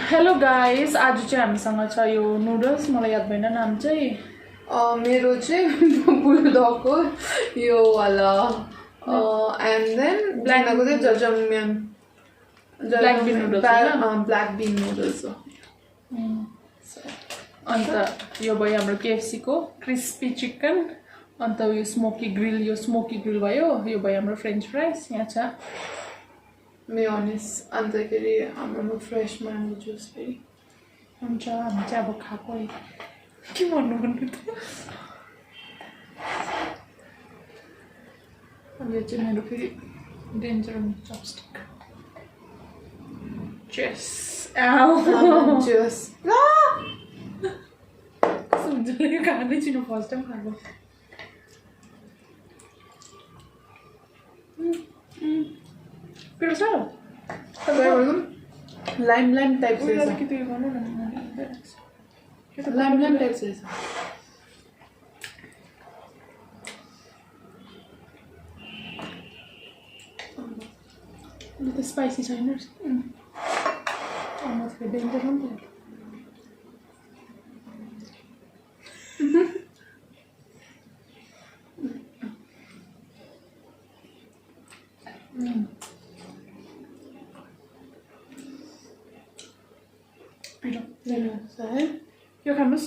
Hello guys, आज चाहिँ हामीसँग छ यो नुडल्स। मलाई याद भएन नाम चाहिँ। मेरो चाहिँ बुल्डकको यो वाला एन्ड देन ब्ल्याकको चाहिँ जजङम्यन ब्ल्याक बिन नुडल्स ब्ल्याक बिन नुडल्स हो। अन्त यो भयो हाम्रो केएफसी को क्रिस्पी चिकन। अन्त यो स्मोकी ग्रिल भयो। यो भयो हाम्रो फ्रेन्च फ्राइज। यहाँ छ मेयोनिज, अन्तखेरि हाम्रो फ्रेस म्याङ्गो जुस फेरि हुन्छ। हामी चाहिँ अब खाएको के भन्नु त। यो चाहिँ मेरो फेरि डेन्जर चपस्टिक। चेस जुस सुन्जले खाँदै छु फर्स्ट टाइम खाएको। लाइम टाइप से लाइम टाइप से The spicy Chinese. Almost the danger on there. Yo खानुस्।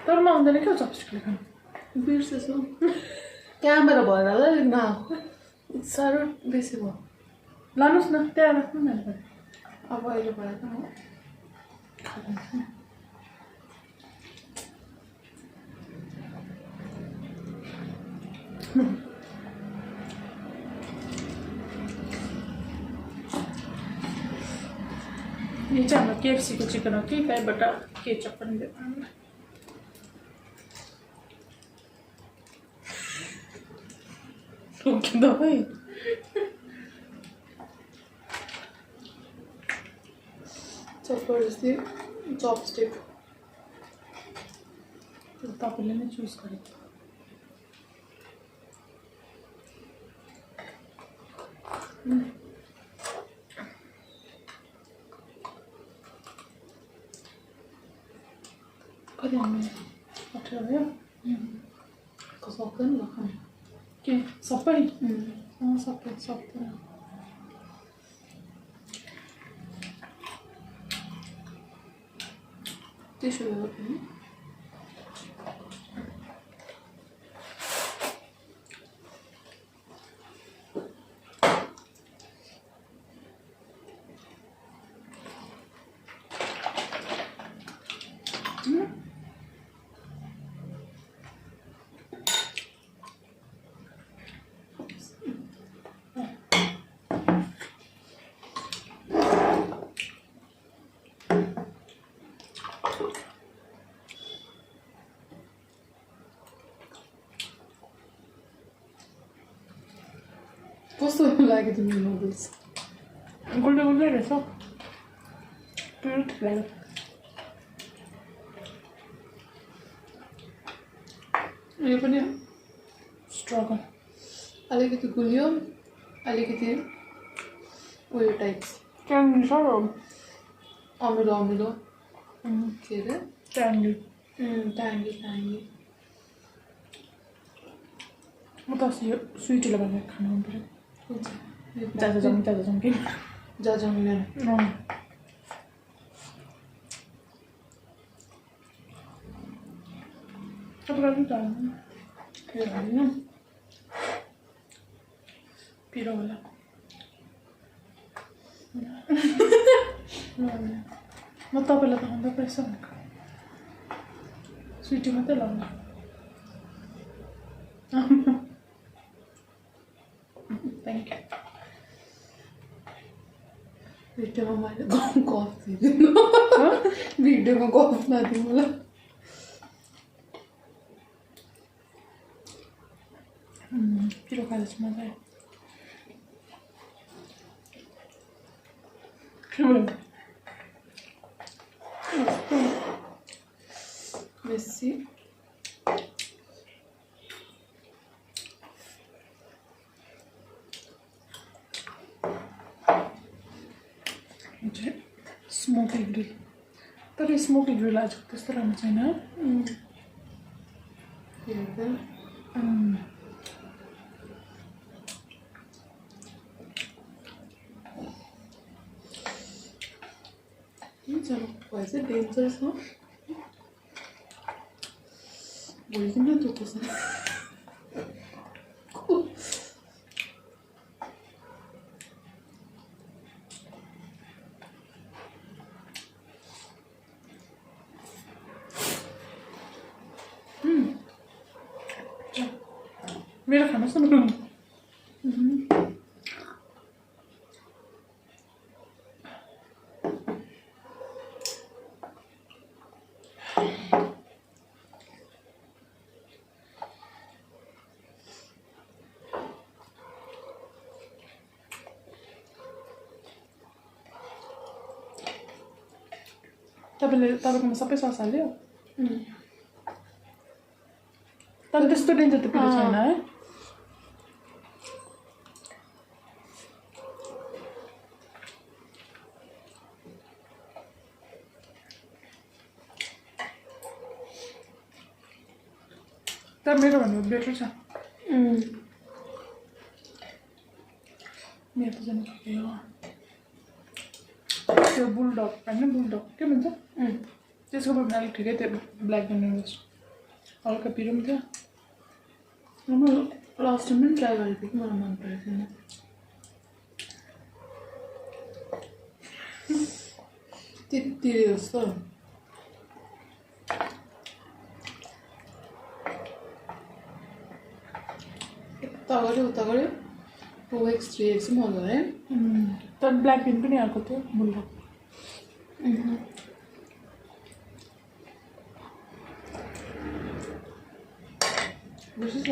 तर म आउँदैन क्या चपस्टिकले खानु। बिर्सेछु क्यामेरा भएर होला न साह्रो बेसी भयो। लानुहोस् न त्यहाँ राख्नु न। अब अहिले भएर त यो चाहिँ हाम्रो केएफसी को चिकन हो कि त्यहीबाट केचप पनि दिएको हामीलाई। रोकिँदा है जबरजस्ती चपस्टिक तपाईँले नै चुज गरेको। कति हामी 18 भयो। सक्दैन ल के सबै सबै सक्दैन। त्यसो भए कस्तो लाग्यो तिम्रो नुडल्स? गुल्डे गुल्डे रहेछ। ठिक लाग्यो। यो पनि स्ट्रगल अलिकति गुलियो, अलिकति उयो टाइप ट्याङ्गी छ र अमिलो अमिलो के अरे ट्याङ्गी। ट्याङ्गी म त अस्ति यो स्विटले बनाएर खानु मन पऱ्यो। जाजाजङ कि जजङम्यन पिरो होला। म तपाईँलाई त खाँदा पैसा भनेको स्विटी मात्रै लगाउनु। Thank you. भिडियोमा मैले गफ दिँदिनँ। भिडियोमा गफ नदिउँ मलाई। पिरो खाँदैछु मजा आयो। मेसी स्मोकी ग्रिल तर स्मोकी ग्रिल आज त्यस्तो राम्रो छैन भएछ डेन्जर छ भोलि किन दुख्छ मेरो खाना सुन्नु तपाईँकोमा सबै सस हाल्यो तर त्यस्तो डेन्जर त पिरो छैन है तर मेरो भन्नु बेटर छ मेरो त जाने के हो त्यो बुलडग होइन बुलडग के भन्छ त्यसको पनि अलिक ठिकै थियो ब्ल्याक नुडल्स हल्का पिरो पनि थियो राम्रो लास्ट टाइम पनि ट्राई गरेको थिएँ कि मलाई मन परेको थिएन त्यति जस्तो उता गऱ्यो 2x 3x मजा है तर ब्ल्याक पिन पनि आएको थियो बुलडग बुझ्छ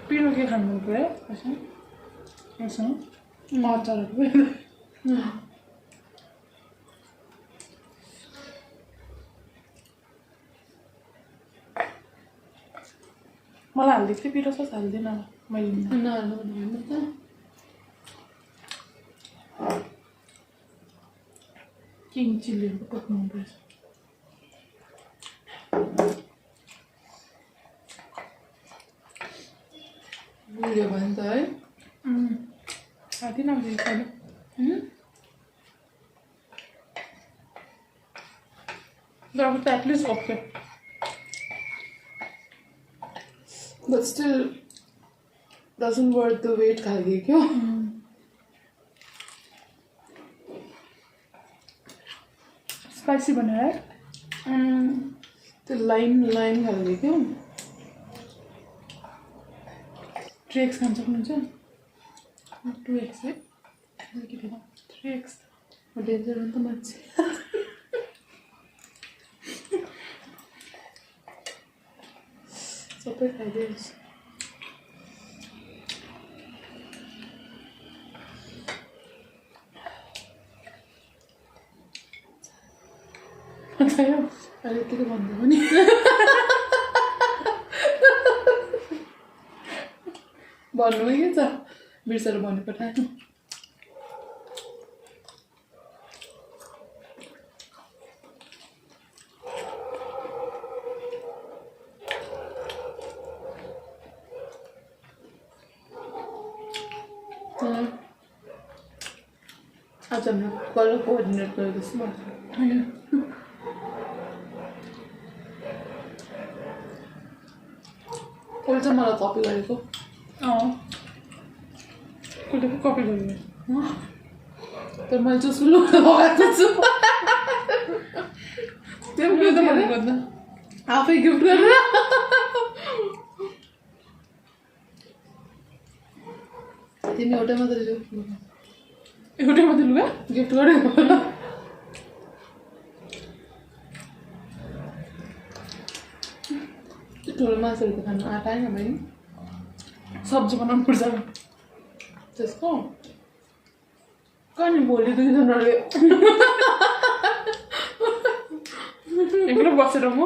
पिरो के खानु मन पऱ्यो यसो अचारहरू पनि मलाई हालिदिएको थिएँ पिरो सस हाल्दिनँ मैले नहाल्नु भन्नु त किङ चिल्लीहरू पकाउनु मनपर्छ बुझ्यो भने त है साथी नबुझेको छैन तर अब त at least okay but still doesn't worth the wait खालके क्यों स्पाइसी भनेर त्यो लाइम खालके क्यों 3x खान सक्नुहुन्छ 2x है अलिकति 3x डेन्जर हो नि त मान्छे सबै खाइदिनुहोस् अलिकति भन्दा पनि भन्नु के छ बिर्सेर भन्नु पठाएन आज हाम्रो कलर कोअर्डिनेट गरेको छु कसले चाहिँ मलाई कपी गरेको कसले पो कपी गर्यो तर मैले चाहिँ सुलु लगाएको छु त्यो त भनेको त आफै गिफ्ट गरेर तिमी एउटै मात्रै गिफ्ट गरेको ठुलो मासुहरू त खानु आँट आएन बहिनी सब्जी बनाउनु पर्छ त्यसको कहिले भोलि दुईजनाले एक्लै बसेर म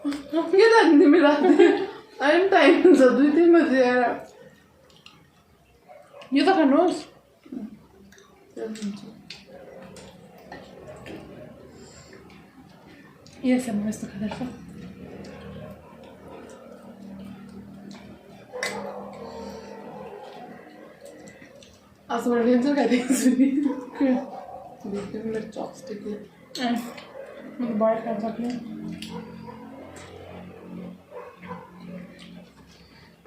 के त तिमी राति आइम टाइम हुन्छ 2-3 बजे आएर यो त खानुहोस् यस म यस्तो खाँदैछ आज मैले लिन्छ खाइदिएको छु नि देखियो मेरो चपस्टिकले म भएर खान सक्ने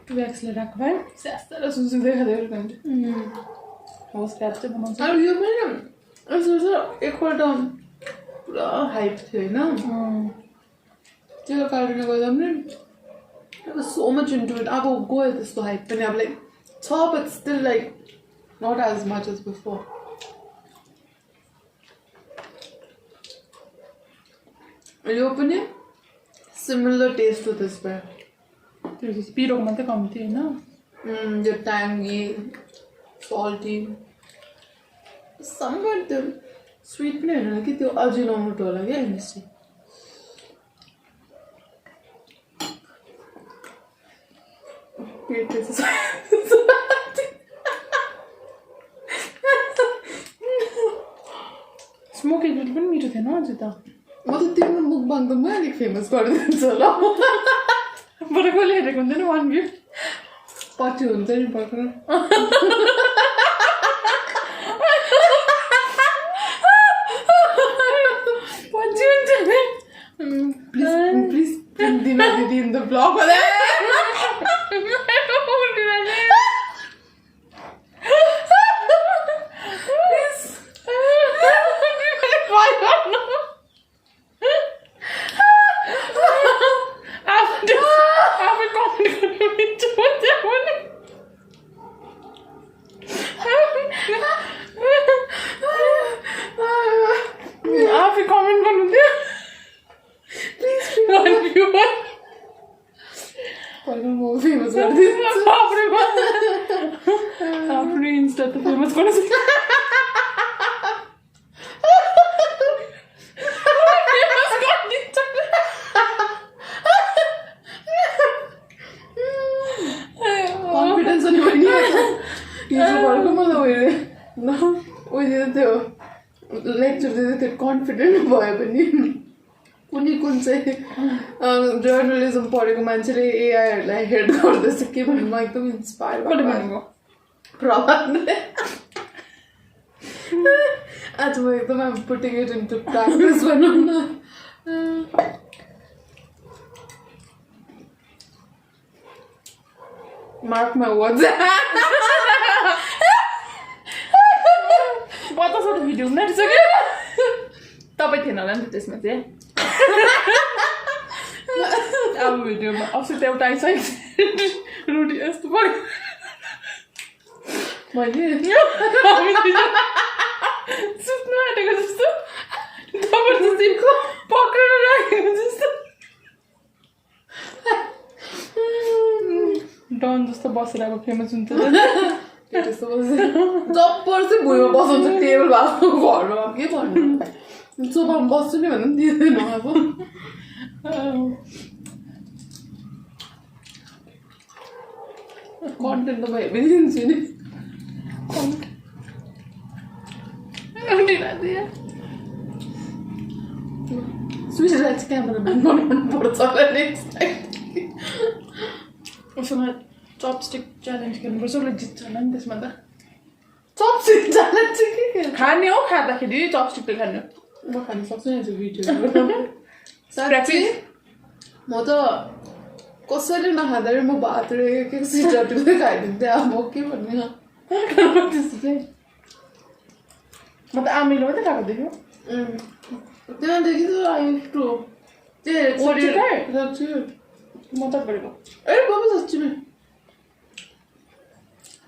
2x ले राख भाइ स्यास्ता सुन्दै खाँदै खान्छु होस् क्याप चाहिँ बनाउँछ अब यो पनि यसो छ एकपल्ट पुरा हाइप थियो होइन त्यो कारणले गर्दा पनि सो मच इन्टु इट अब गयो त्यस्तो हाइप पनि अब लाइक छ but still like not as much as before यो पनि सिमिलर टेस्ट टु दिस भयो त्यो पिरोको मात्रै कम्ती होइन यो ट्याङ्गी सल्टी समवेयर त्यो स्विट पनि होइन कि त्यो अजिनोमोटो होला क्या मिस्टी स्मोकी ग्रिल पनि मिठो थिएन अझै त म त तिम्रो मुखबाङ त म अलिक फेमस गरिदिन्छु होला बरु कसले हेरेको हुँदैन वान भ्यू पछि हुन्छ नि पर्खर पछि हुन्छ प्लिज दिन दिदी इन द ब्लग होला फेमस गरिदिन्छु आफ्नो इन्स्टा त फेमस गर्न सक्छ कन्फिडेन्स अनि पनि हिजो घरको मलाई उहिले त्यो लेक्चर दिँदै थियो कन्फिडेन्ट भयो भने कुन चाहिँ जर्नलिजम पढेको मान्छेले एआईहरूलाई हेड गर्दैछ के भन्नु म एकदम इन्सपायर भएको प्रभावले आज म एकदम I'm putting it into practice भनौँ न Mark my words बतास भिडियो नरिसक्यो तपाईँ थिएन होला नि त त्यसमा चाहिँ अब भिडियोमा अस्ति त एउटा आइसक्यो रोटी यस्तो पऱ्यो मैले सुत्नु आँटेको जस्तो जबरजस्ती पक्रेर राखेको जस्तो डन जस्तो बसेर अब फेमस हुन्छ जब्बर चाहिँ भुइँमा बसाउँछ टेबल भएको घरमा के भन्नु सोफामा बस्छु नि भन्नु पनि दिँदैन अब कन्टेन्ट त भए पनि दिन्छु नि सुइसलाई चाहिँ क्यामेराम्यान बनाउनु पर्छ होला नेक्स्ट टाइम उसँग चपस्टिक च्यालेन्ज गर्नुपर्छ उसले जित्छ होला नि त्यसमा त चपस्टिक च्यालेन्ज चाहिँ के खाने हो खाँदाखेरि चपस्टिकले खाने म खान सक्छु नि भिडियो साँच्चै म त कसैले नखाँदाखेरि म भात र एक सिटरले खाइदिन्थेँ अब म के भन्ने त्यस्तो चाहिँ म त आमेलो मात्रै खाएको देख्यो त्यहाँदेखि त आइटु साँच्ची मजा गरेको ए बाबा साँच्चीमा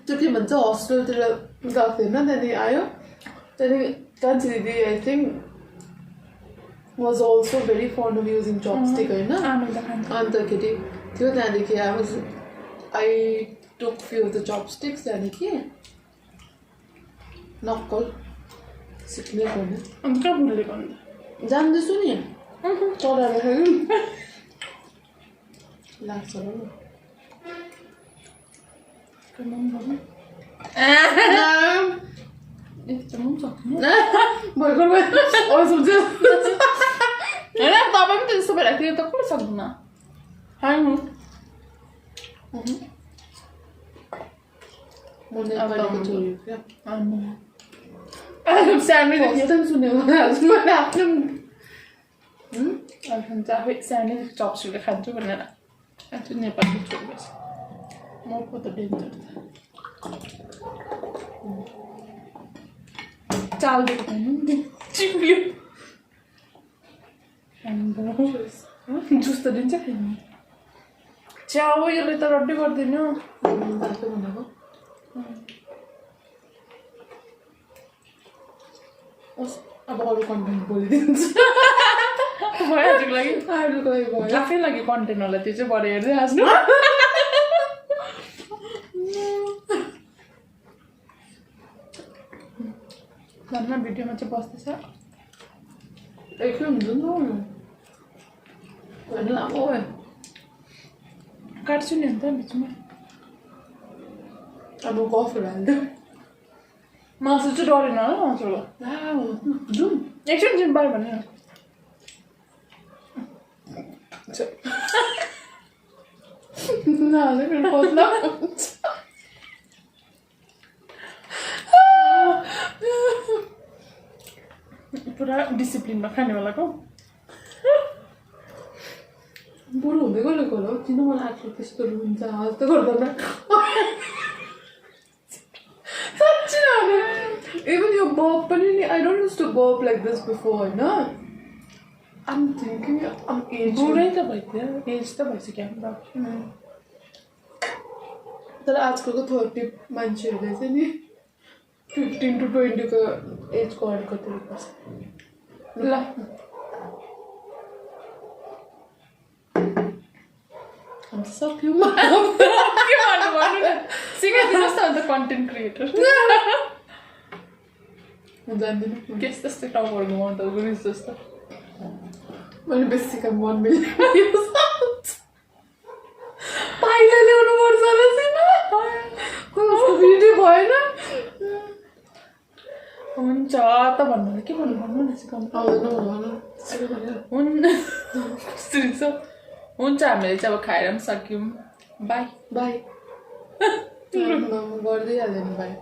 त्यो के भन्छ हस्टेलतिर गएको थियो होइन त्यहाँदेखि आयो त्यहाँदेखि कान्छी दिदी I think was also very fond of using chopstick होइन अन्तखेरि थियो त्यहाँदेखि I took few of the chopsticks त्यहाँदेखि नक्कल सिक्ने गर्ने अन्त कहाँ भुलेको अन्त जान्दैछु नि चलाएर लाग्छ होला नि भर्खर होइन तपाईँ पनि त्यस्तो भइरहेको थियो त कसले सक्दैन खानु म नेपालीको छोरी क्या स्यान्डविच सुनेको मैले आफ्नो आफै स्यान्डविच चप्सुले खान्छु भनेर खान्छु नेपाली छोरी भएछ म पो त डेन्जर चाल दिएको खानु चिप्लियो जुस त दिन्छ खानु च्याउ यसले त रड्डी गर्दैन बाटो भनेको अब अरू कन्टेन्ट बोलिदिन्छ भइहाल्छको लागि अरूको लागि भयो आफै लागि कन्टेन्ट होला त्यो चाहिँ भरे हेर्दै हाँस्नु घरमा भिडियोमा चाहिँ बस्दैछ एक्लै हुन्छ नि होइन लामो भयो काट्छु नि अन्त बिचमा अब कफहरू हाल्दै मासु चाहिँ डरेन होला मासुको जाउँ एकछिन जिम बार भने नहाले मेरो पत्ला पुरा डिसिप्लिनमा खानेवालाको बरु हुँदै गरेको होला हौ किन मलाई आएको त्यस्तोहरू हुन्छ जस्तो गर्दैन साँच्ची नहाले इभन यो बब पनि नि आई डोन्ट युज टु बब लाइक दिस बिफोर होइन आम थिङ्किङ आम एज बुढै त भइदियो एज त भइसक्यो हाम्रो तर आजकलको 30 मान्छेहरूले चाहिँ नि 15 to 20 को एजको अलिकति पर्छ ल अन्त सक्यो सिकाइदिनुहोस् न अन्त कन्टेन्ट क्रिएटर जान्दिनँ केस त्यस्तै टाउकोहरू घुमाउँदा गुरिस जस्तो मैले बेसी काम 1 मिलियन पाइला ल्याउनु पर्छ रहेछ भिडियो भएन हुन्छ त भन्नु के भन्नु भन्नु न सिकाउनु हुन्छ हामीले चाहिँ अब खाएर पनि सक्यौँ बाई बाई गर्दै हाल्यो नि बाई